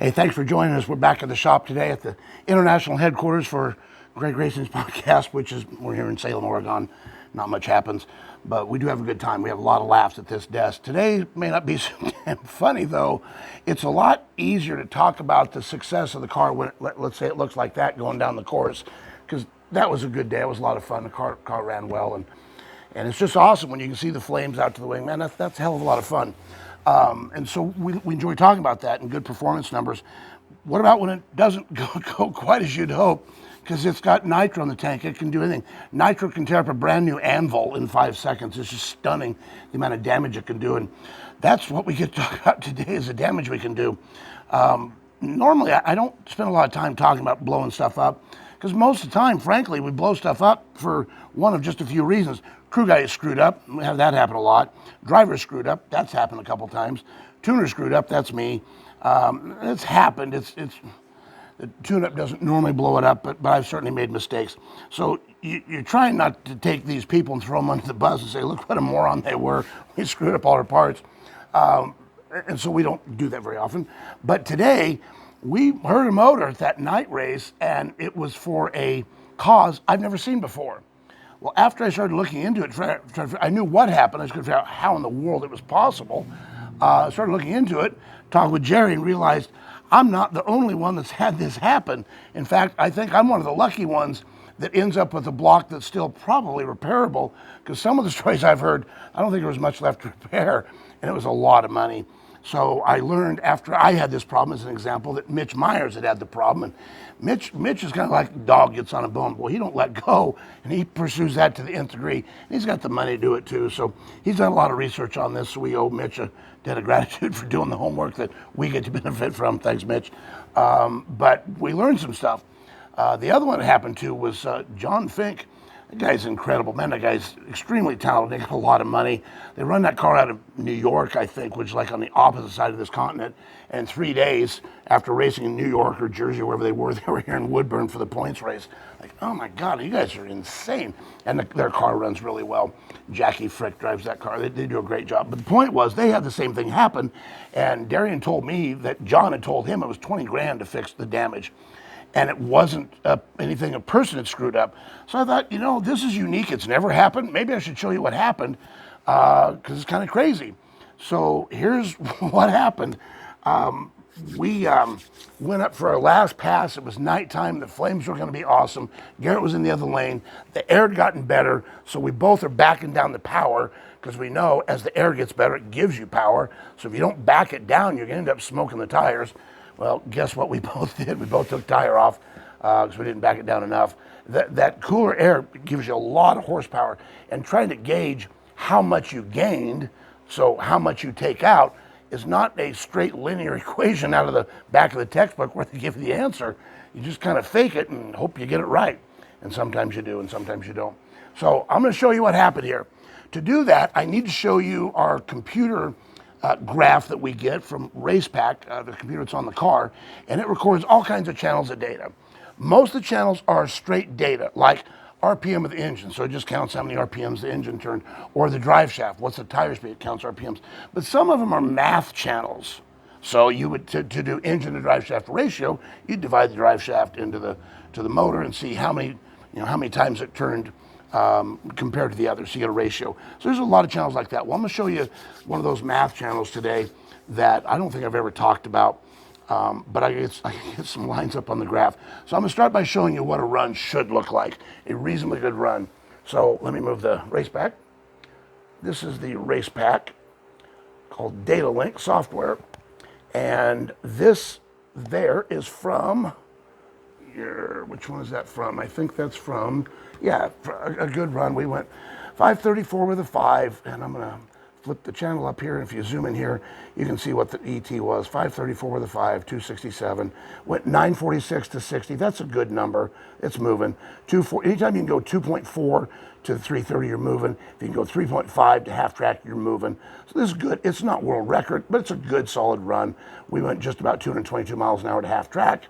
Hey, thanks for joining us. We're back at the shop today at the international headquarters for Greg Racing's podcast, which is, we're here in Salem, Oregon. Not much happens, but we do have a good time. We have a lot of laughs at this desk. Today may not be so damn funny, though. It's a lot easier to talk about the success of the car when, let's say it looks like that going down the course, because that was a good day. It was a lot of fun. The car ran well, and it's just awesome when you can see the flames out to the wing. Man, that's a hell of a lot of fun. And so we enjoy talking about that and good performance numbers. What about when it doesn't go quite as you'd hope? Because it's got nitro in the tank. It can do anything. Nitro can tear up a brand new anvil in 5 seconds. It's just stunning the amount of damage it can do. And that's what we get to talk about today, is the damage we can do. Normally, I don't spend a lot of time talking about blowing stuff up, because most of the time, frankly, we blow stuff up for one of just a few reasons. Crew guy is screwed up. We have that happen a lot. Driver screwed up. That's happened a couple times. Tuner screwed up. That's me. It's happened. The tune-up doesn't normally blow it up, but I've certainly made mistakes. So you're trying not to take these people and throw them under the bus and say, look what a moron they were. We screwed up all their parts. And so we don't do that very often. But today, we heard a motor at that night race, and it was for a cause I've never seen before. Well, after I started looking into it, I knew what happened. I just couldn't figure out how in the world it was possible. I started looking into it, talked with Jerry, and realized I'm not the only one that's had this happen. In fact, I think I'm one of the lucky ones that ends up with a block that's still probably repairable, because some of the stories I've heard, I don't think there was much left to repair, and it was a lot of money. So I learned after I had this problem, as an example, that Mitch Myers had the problem. And Mitch is kind of like a dog gets on a bone. Well, he don't let go, and he pursues that to the nth degree. And he's got the money to do it too. So he's done a lot of research on this. So we owe Mitch a debt of gratitude for doing the homework that we get to benefit from. Thanks, Mitch. But we learned some stuff. The other one that happened to was John Fink. That guy's incredible, man. That guy's extremely talented. They got a lot of money. They run that car out of New York, I think, which is like on the opposite side of this continent. And 3 days after racing in New York or Jersey or wherever they were here in Woodburn for the points race. Like, oh my God, you guys are insane. And their car runs really well. Jackie Frick drives that car. They do a great job. But the point was, they had the same thing happen. And Darian told me that John had told him it was 20 grand to fix the damage. And it wasn't anything a person had screwed up. So I thought, this is unique. It's never happened. Maybe I should show you what happened, because it's kind of crazy. So here's what happened. We went up for our last pass. It was nighttime. The flames were going to be awesome. Garrett was in the other lane. The air had gotten better, so we both are backing down the power, because we know as the air gets better, it gives you power. So if you don't back it down, you're going to end up smoking the tires. Well, guess what we both did? We both took tire off because we didn't back it down enough. That cooler air gives you a lot of horsepower, and trying to gauge how much you gained, so how much you take out, is not a straight linear equation out of the back of the textbook where they give you the answer. You just kind of fake it and hope you get it right. And sometimes you do, and sometimes you don't. So I'm going to show you what happened here. To do that, I need to show you our computer graph that we get from RacePack, the computer that's on the car, and it records all kinds of channels of data. Most of the channels are straight data, like RPM of the engine, so it just counts how many RPMs the engine turned, or the drive shaft, what's the tire speed, it counts RPMs. But some of them are math channels. So you would, to do engine to drive shaft ratio, you'd divide the drive shaft into the motor and see how many times it turned compared to the others, so you get a ratio. So there's a lot of channels like that. Well, I'm going to show you one of those math channels today that I don't think I've ever talked about, but I get some lines up on the graph. So I'm going to start by showing you what a run should look like, a reasonably good run. So let me move the race pack. This is the race pack called Data Link software, and this there is from which one is that from? I think that's from, yeah, a good run. We went 534 with a 5, and I'm going to flip the channel up here. And if you zoom in here, you can see what the ET was. 534 with a 5, 267. Went 946 to 60. That's a good number. It's moving. Anytime you can go 2.4 to 330, you're moving. If you can go 3.5 to half track, you're moving. So this is good. It's not world record, but it's a good, solid run. We went just about 222 miles an hour to half track,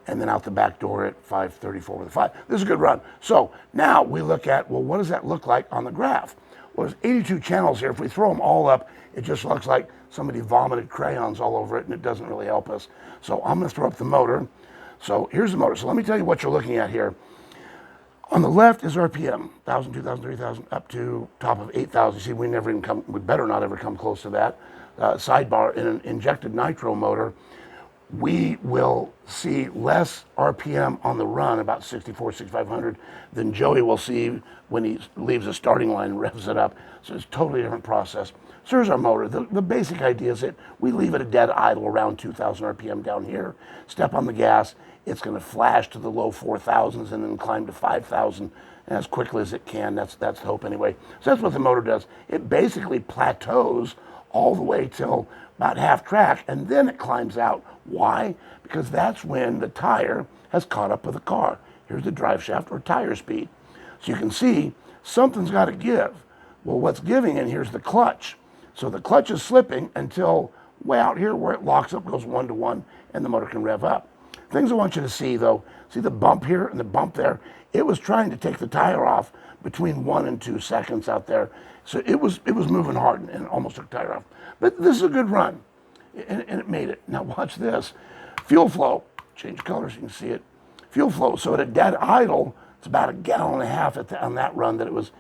and then out the back door at 534 with a 5. This is a good run. So now we look at, well, what does that look like on the graph? Well, there's 82 channels here. If we throw them all up, it just looks like somebody vomited crayons all over it, and it doesn't really help us. So I'm going to throw up the motor. So here's the motor. So let me tell you what you're looking at here. On the left is RPM, 1,000, 2,000, 3,000, up to top of 8,000. See, we better not ever come close to that. Sidebar, in an injected nitro motor, we will see less RPM on the run, about 64, 6,500, than Joey will see when he leaves the starting line and revs it up. So it's a totally different process. So here's our motor. The basic idea is that we leave it a dead idle around 2,000 RPM down here, step on the gas, it's going to flash to the low 4,000s and then climb to 5,000 as quickly as it can. That's the hope anyway. So that's what the motor does. It basically plateaus all the way till about half track, and then it climbs out. Why? Because that's when the tire has caught up with the car. Here's the drive shaft or tire speed. So you can see something's got to give. Well, what's giving in here is the clutch. So the clutch is slipping until way out here where it locks up, goes 1 to 1, and the motor can rev up. Things I want you to see though, see the bump here and the bump there? It was trying to take the tire off between 1 and 2 seconds out there. So it was moving hard and almost took the tire off. But this is a good run, and it made it. Now watch this. Fuel flow, change color so you can see it. Fuel flow, so at a dead idle, it's about 1.5 gallons on that run that it was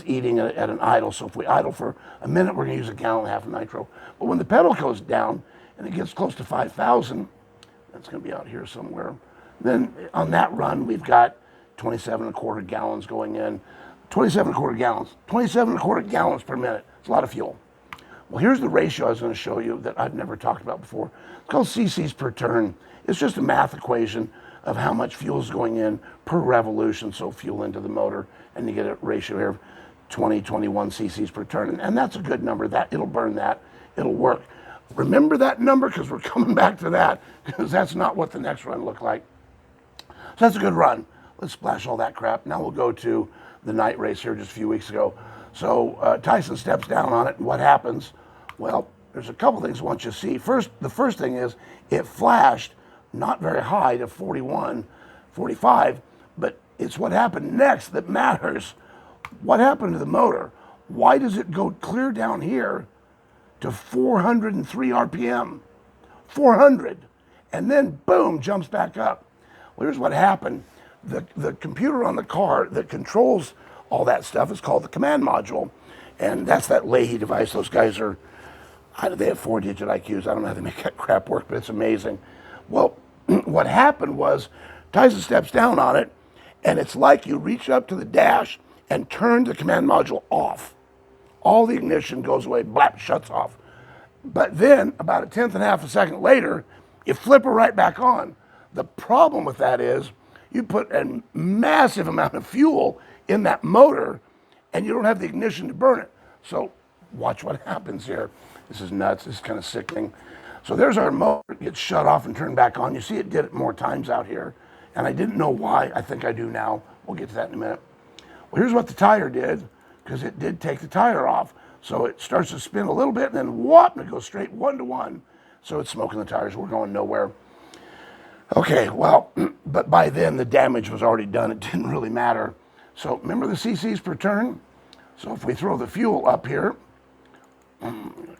eating at an idle. So if we idle for a minute, we're gonna use 1.5 gallons of nitro. But when the pedal goes down and it gets close to 5,000, that's gonna be out here somewhere. Then on that run, we've got 27.25 gallons going in. 27.25 gallons. 27.25 gallons per minute. It's a lot of fuel. Well, here's the ratio I was going to show you that I've never talked about before. It's called cc's per turn. It's just a math equation of how much fuel is going in per revolution, so fuel into the motor, and you get a ratio here of 20, 21 cc's per turn. And that's a good number. It'll burn that. It'll work. Remember that number, because we're coming back to that, because that's not what the next run looked like. So that's a good run. Let's splash all that crap. Now we'll go to the night race here just a few weeks ago. So Tyson steps down on it, and what happens? Well, there's a couple things I want you to see. The first thing is it flashed not very high to 41, 45, but it's what happened next that matters. What happened to the motor? Why does it go clear down here to 403 RPM? 400, and then boom, jumps back up. Well, here's what happened. The computer on the car that controls all that stuff is called the command module, and that's that Leahy device. Those guys are, they have 4-digit IQs. I don't know how they make that crap work, but it's amazing. Well, what happened was Tyson steps down on it, and it's like you reach up to the dash and turn the command module off. All the ignition goes away, blap, shuts off. But then, about 1/10 second later, you flip her right back on. The problem with that is you put a massive amount of fuel in that motor, and you don't have the ignition to burn it. So watch what happens here. This is nuts. This is kind of sickening. So there's our motor. It gets shut off and turned back on. You see it did it more times out here, and I didn't know why. I think I do now. We'll get to that in a minute. Well, here's what the tire did, because it did take the tire off. So it starts to spin a little bit, and then whoop, and it goes straight 1 to 1. So it's smoking the tires. We're going nowhere. Okay, well, but by then the damage was already done. It didn't really matter. So remember the cc's per turn? So if we throw the fuel up here,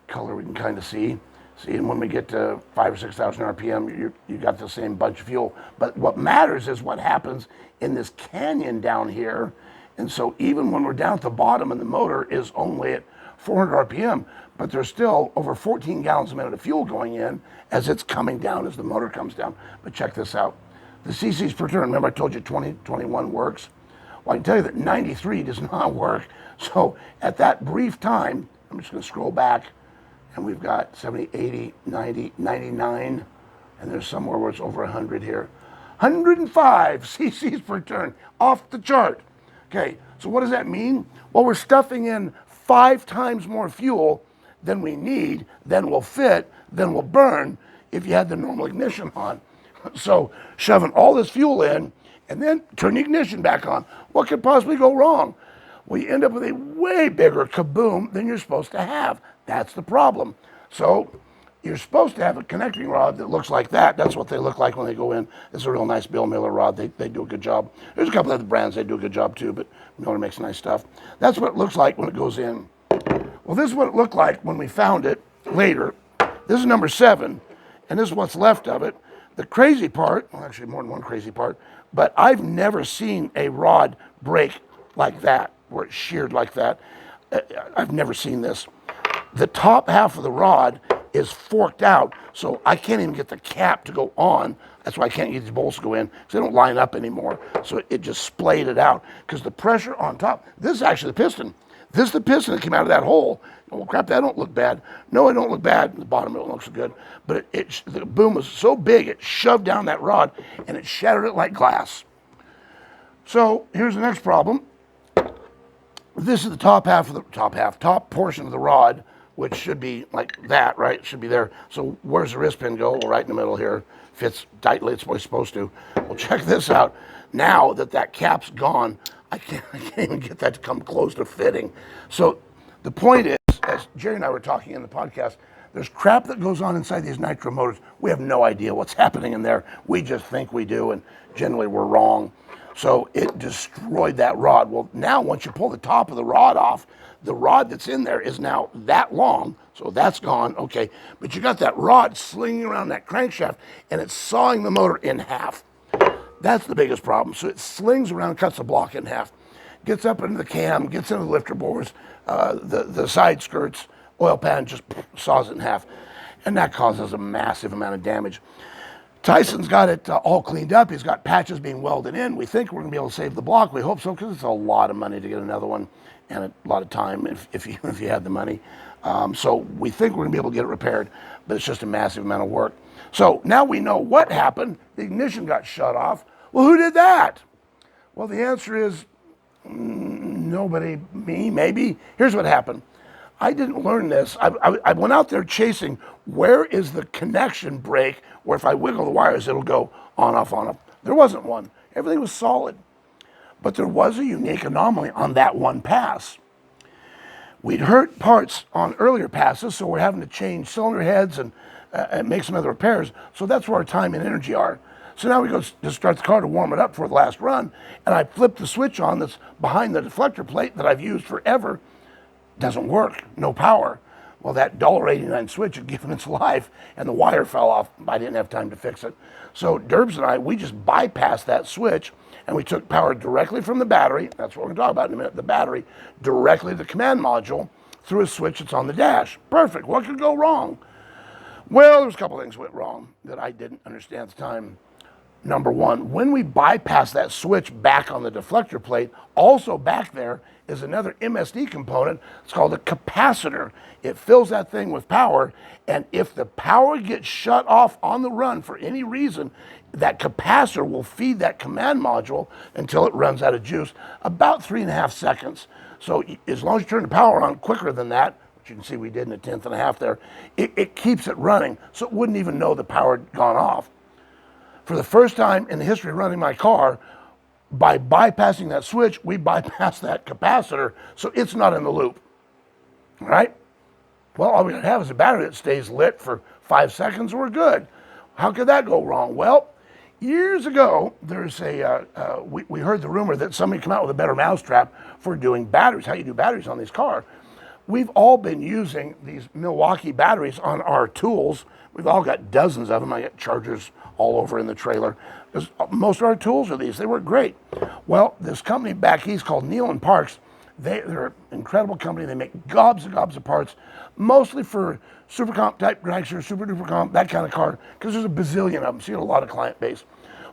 color we can kind of see, and when we get to 5,000 or 6,000 RPM, you got the same bunch of fuel. But what matters is what happens in this canyon down here. And so even when we're down at the bottom and the motor is only at 400 RPM, but there's still over 14 gallons a minute of fuel going in as it's coming down, as the motor comes down. But check this out. The cc's per turn, remember I told you 20, 21 works? Well, I can tell you that 93 does not work. So at that brief time, I'm just going to scroll back, and we've got 70, 80, 90, 99, and there's somewhere where it's over 100 here. 105 cc's per turn, off the chart. Okay, so what does that mean? Well, we're stuffing in 5 times more fuel than we need, than will fit, than will burn if you had the normal ignition on. So shoving all this fuel in and then turn the ignition back on. What could possibly go wrong? Well, you end up with a way bigger kaboom than you're supposed to have. That's the problem. So you're supposed to have a connecting rod that looks like that. That's what they look like when they go in. It's a real nice Bill Miller rod. They do a good job. There's a couple other brands they do a good job too, but Miller makes nice stuff. That's what it looks like when it goes in. Well, this is what it looked like when we found it later. This is number 7, and this is what's left of it. The crazy part, well, actually more than one crazy part, but I've never seen a rod break like that, where it's sheared like that. I've never seen this. The top half of the rod is forked out, so I can't even get the cap to go on. That's why I can't get these bolts to go in, because they don't line up anymore. So it just splayed it out, because the pressure on top, this is actually the piston. This is the piston that came out of that hole. Oh, crap, that don't look bad. No, it don't look bad. The bottom of it looks good. But the boom was so big, it shoved down that rod, and it shattered it like glass. So here's the next problem. This is the top portion of the rod, which should be like that, right? It should be there. So where's the wrist pin go? Well, right in the middle here. Fits tightly, it's what it's supposed to. Well, check this out. Now that cap's gone, I can't even get that to come close to fitting. So the point is, as Jerry and I were talking in the podcast, there's crap that goes on inside these nitro motors. We have no idea what's happening in there. We just think we do, and generally we're wrong. So it destroyed that rod. Well, now once you pull the top of the rod off, the rod that's in there is now that long, so that's gone, okay. But you got that rod slinging around that crankshaft, and it's sawing the motor in half. That's the biggest problem. So it slings around, cuts the block in half, gets up into the cam, gets into the lifter bores, the side skirts, oil pan just saws it in half, and that causes a massive amount of damage. Tyson's got it all cleaned up. He's got patches being welded in. We think we're going to be able to save the block. We hope so, because it's a lot of money to get another one, and a lot of time if you had the money. So we think we're going to be able to get it repaired, but it's just a massive amount of work. So now we know what happened. The ignition got shut off. Well, who did that? Well, the answer is nobody, me, maybe. Here's what happened. I didn't learn this. I went out there chasing where is the connection break where if I wiggle the wires, it'll go on, off, on, off. There wasn't one. Everything was solid. But there was a unique anomaly on that one pass. We'd hurt parts on earlier passes, so we're having to change cylinder heads and make some other repairs. So that's where our time and energy are. So now we go to start the car to warm it up for the last run, and I flip the switch on that's behind the deflector plate that I've used forever. Doesn't work, no power. Well, that $1.89 switch had given its life, and the wire fell off. I didn't have time to fix it. So Derbs and I, we just bypassed that switch, and we took power directly from the battery, that's what we're going to talk about in a minute, the battery, directly to the command module through a switch that's on the dash. Perfect. What could go wrong? Well, there was a couple things went wrong that I didn't understand at the time. Number one, when we bypass that switch back on the deflector plate, also back there is another MSD component. It's called a capacitor. It fills that thing with power, and if the power gets shut off on the run for any reason, that capacitor will feed that command module until it runs out of juice, about 3.5 seconds. So as long as you turn the power on quicker than that, which you can see we did in a 1/10.5 there, it keeps it running, so it wouldn't even know the power had gone off. For the first time in the history of running my car, by bypassing that switch, we bypassed that capacitor, so it's not in the loop, all right? Well, all we have is a battery that stays lit for 5 seconds, and we're good. How could that go wrong? Well, years ago, there's we heard the rumor that somebody came out with a better mousetrap for doing batteries, how you do batteries on these cars. We've all been using these Milwaukee batteries on our tools. We've all got dozens of them. I got chargers all over in the trailer. Most of our tools are these. They work great. Well, this company back east called Neal and Parks, they're an incredible company. They make gobs and gobs of parts, mostly for super comp type dragster, super duper comp, that kind of car, because there's a bazillion of them, so you have a lot of client base.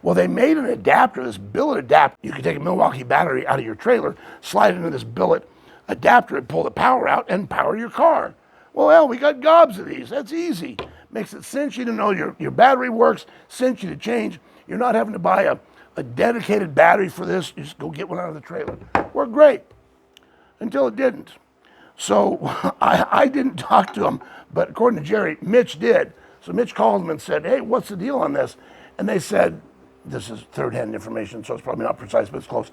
Well, they made an adapter, this billet adapter. You can take a Milwaukee battery out of your trailer, slide it into this billet adapter and pull the power out and power your car. Well, we got gobs of these. That's easy. Makes it cinch you to know your battery works, cinch you to change. You're not having to buy a dedicated battery for this. You just go get one out of the trailer. Worked great until it didn't. So I didn't talk to him, but according to Jerry, Mitch did. So Mitch called him and said, hey, what's the deal on this? And they said, this is third-hand information, so it's probably not precise, but it's close.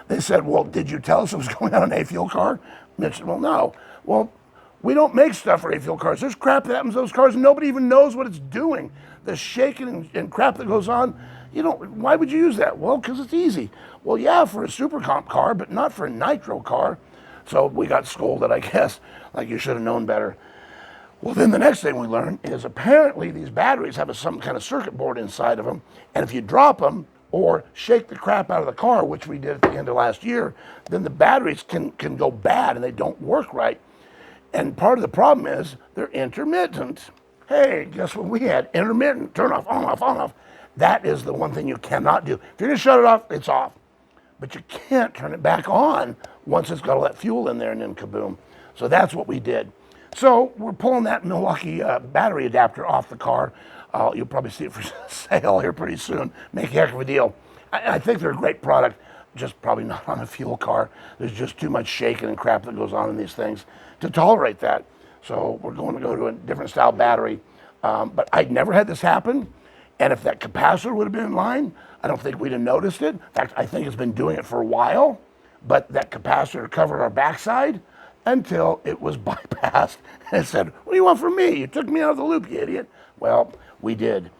They said, well, did you tell us it was going on an A-fuel car? Mitch said, well, no. Well, We don't make stuff for A-fuel cars. There's crap that happens to those cars and nobody even knows what it's doing. The shaking and crap that goes on, why would you use that? Well, because it's easy. Well, yeah, for a super comp car, but not for a nitro car. So we got scolded, I guess, like you should have known better. Well, then the next thing we learned is apparently these batteries have some kind of circuit board inside of them. And if you drop them or shake the crap out of the car, which we did at the end of last year, then the batteries can go bad and they don't work right. And part of the problem is they're intermittent. Hey, guess what we had? Intermittent, turn off, on, off, on, off. That is the one thing you cannot do. If you're gonna shut it off, it's off. But you can't turn it back on once it's got all that fuel in there and then kaboom. So that's what we did. So we're pulling that Milwaukee battery adapter off the car. You'll probably see it for sale here pretty soon. Make a heck of a deal. I think they're a great product, just probably not on a fuel car. There's just too much shaking and crap that goes on in these things to tolerate that. So we're going to go to a different style battery. But I'd never had this happen. And if that capacitor would have been in line, I don't think we'd have noticed it. In fact, I think it's been doing it for a while. But that capacitor covered our backside until it was bypassed. And it said, what do you want from me? You took me out of the loop, you idiot. Well, we did.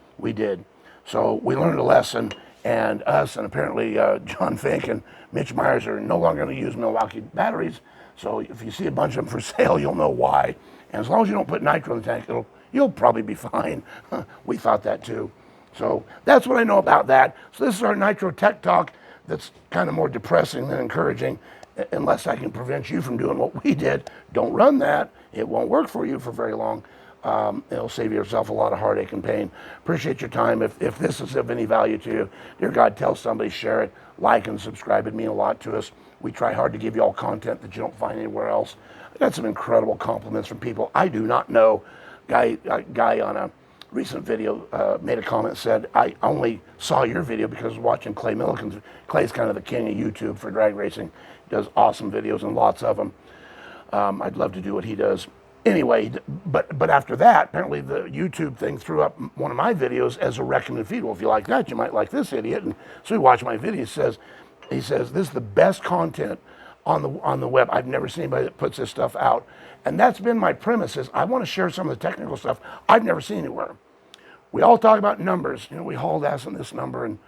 So we learned a lesson, and us and apparently John Fink and Mitch Myers are no longer going to use Milwaukee batteries. So if you see a bunch of them for sale, you'll know why. And as long as you don't put nitro in the tank, you'll probably be fine. We thought that too. So that's what I know about that. So this is our Nitro Tech Talk that's kind of more depressing than encouraging. Unless I can prevent you from doing what we did, don't run that. It won't work for you for very long. It'll save yourself a lot of heartache and pain. Appreciate your time. If this is of any value to you, dear God, tell somebody, share it, like and subscribe. It'd mean a lot to us. We try hard to give you all content that you don't find anywhere else. I got some incredible compliments from people I do not know. A guy on a recent video made a comment, said, I only saw your video because I was watching Clay Milliken's. Clay's kind of the king of YouTube for drag racing. He does awesome videos and lots of them. I'd love to do what he does. Anyway, but after that, apparently the YouTube thing threw up one of my videos as a recommended feed. Well, if you like that, you might like this idiot. And so he watched my video. He says, this is the best content on the web. I've never seen anybody that puts this stuff out. And that's been my premise, is I want to share some of the technical stuff I've never seen anywhere. We all talk about numbers. We hauled ass on this number and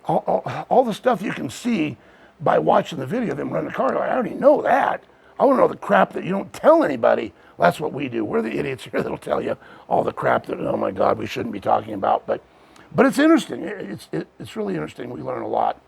all the stuff you can see by watching the video of them run the car. I already know that. I want to know the crap that you don't tell anybody. That's what we do. We're the idiots here that'll tell you all the crap that, oh my God, we shouldn't be talking about. But it's interesting. It's really interesting. We learn a lot.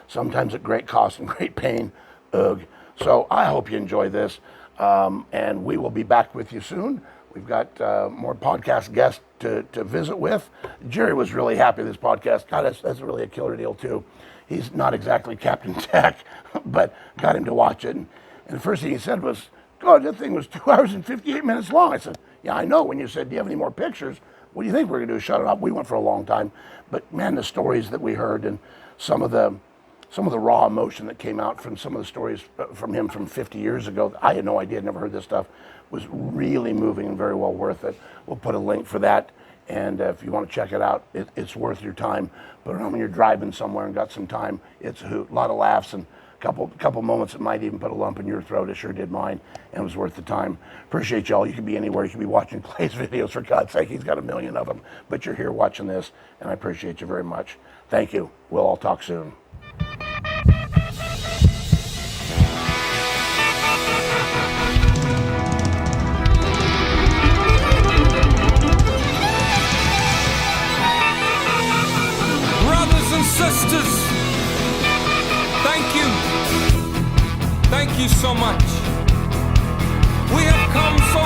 Sometimes at great cost and great pain. Ugh. So I hope you enjoy this. And we will be back with you soon. We've got more podcast guests to visit with. Jerry was really happy with this podcast. God, that's really a killer deal too. He's not exactly Captain Tech, but got him to watch it. And the first thing he said was, God, that thing was 2 hours and 58 minutes long. I said, yeah, I know. When you said, do you have any more pictures? What do you think we're going to do? Shut it up. We went for a long time. But man, the stories that we heard and some of the raw emotion that came out from some of the stories from him from 50 years ago, I had no idea, never heard this stuff, was really moving and very well worth it. We'll put a link for that. And if you want to check it out, it's worth your time. Put it on when you're driving somewhere and got some time. It's a hoot, a lot of laughs and a couple moments that might even put a lump in your throat. It sure did mine, and it was worth the time. Appreciate y'all. You could be anywhere. You could be watching Clay's videos, for God's sake. He's got a million of them. But you're here watching this, and I appreciate you very much. Thank you. We'll all talk soon. Sisters, thank you so much. We have come so